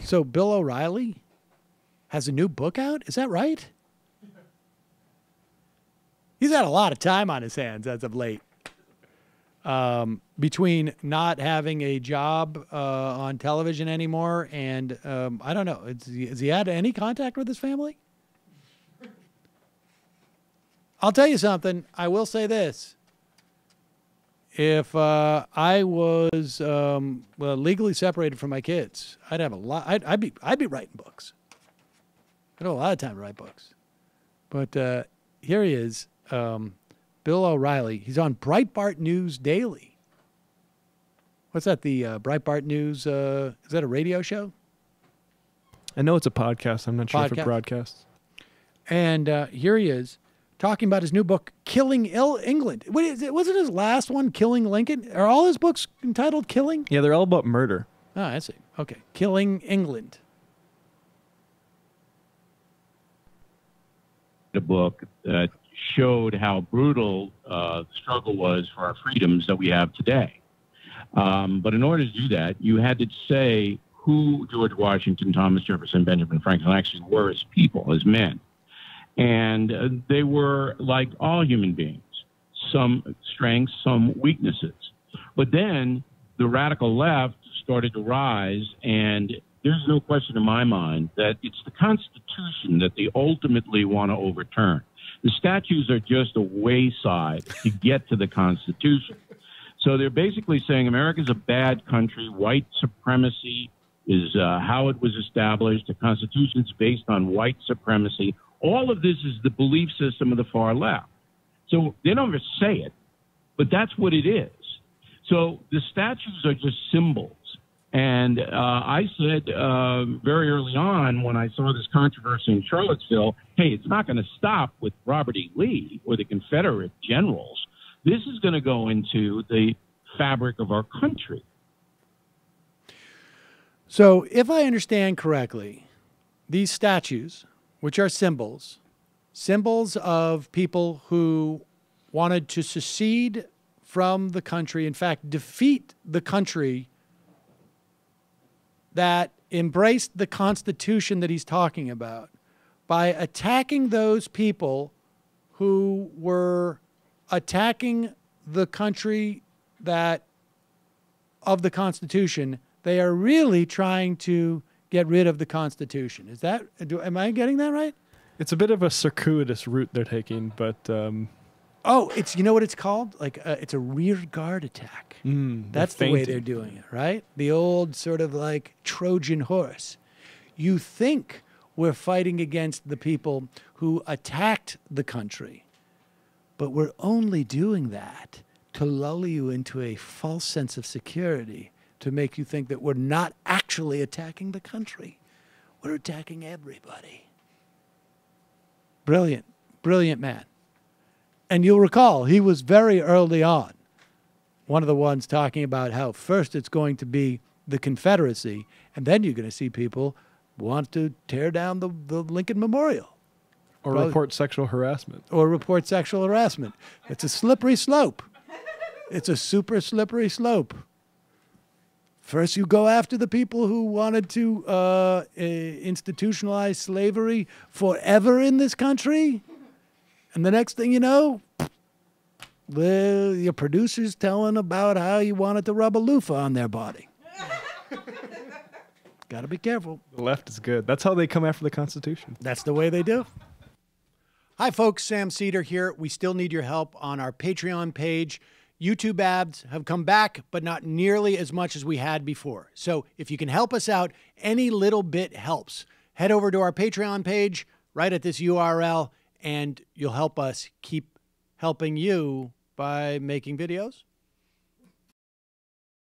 So Bill O'Reilly has a new book out? Is that right? He's had a lot of time on his hands as of late. Between not having a job on television anymore and, I don't know, has he had any contact with his family? I'll tell you something. I will say this. If I was legally separated from my kids, I'd have a lot. I'd be writing books. I don't have a lot of time to write books. But here he is, Bill O'Reilly. He's on Breitbart News Daily. What's that? The Breitbart News? Is that a radio show? I know it's a podcast. I'm not sure if it broadcasts. And here he is, talking about his new book, Killing England. What is it? Wasn't his last one Killing Lincoln? Are all his books entitled Killing? Yeah, they're all about murder. Oh, I see. Okay. Killing England. The book that showed how brutal the struggle was for our freedoms that we have today. But in order to do that, you had to say who George Washington, Thomas Jefferson, Benjamin Franklin actually were as people, as men. And they were like all human beings, some strengths, some weaknesses. But then the radical left started to rise, and there's no question in my mind that it's the Constitution that they ultimately want to overturn. The statues are just a wayside to get to the Constitution. So they're basically saying America's a bad country, white supremacy is how it was established, the Constitution's based on white supremacy. All of this is the belief system of the far left. So they don't ever say it, but that's what it is. So the statues are just symbols. And I said very early on when I saw this controversy in Charlottesville, hey, it's not going to stop with Robert E. Lee or the Confederate generals. This is going to go into the fabric of our country. So if I understand correctly, these statues, which are symbols of people who wanted to secede from the country, in fact, defeat the country that embraced the Constitution that he's talking about by attacking those people who were attacking the country that of the Constitution. They are really trying to get rid of the Constitution. Is that, am I getting that right? It's a bit of a circuitous route they're taking, but... Oh, it's, you know what it's called? Like, it's a rear guard attack. That's the way they're doing it, right? The old sort of like Trojan horse. You think we're fighting against the people who attacked the country, but we're only doing that to lull you into a false sense of security, to make you think that we're not actually attacking the country. We're attacking everybody. Brilliant, brilliant man. And you'll recall, he was very early on one of the ones talking about how first it's going to be the Confederacy, and then you're going to see people want to tear down the Lincoln Memorial. Or report sexual harassment. Or report sexual harassment. It's a slippery slope. It's a super slippery slope. First, you go after the people who wanted to institutionalize slavery forever in this country. And the next thing you know, your producer's telling about how you wanted to rub a loofah on their body. Got to be careful. The left is good. That's how they come after the Constitution. That's the way they do. Hi, folks. Sam Seder here. We still need your help on our Patreon page. YouTube ads have come back, but not nearly as much as we had before. So if you can help us out, any little bit helps. Head over to our Patreon page right at this URL, and you'll help us keep helping you by making videos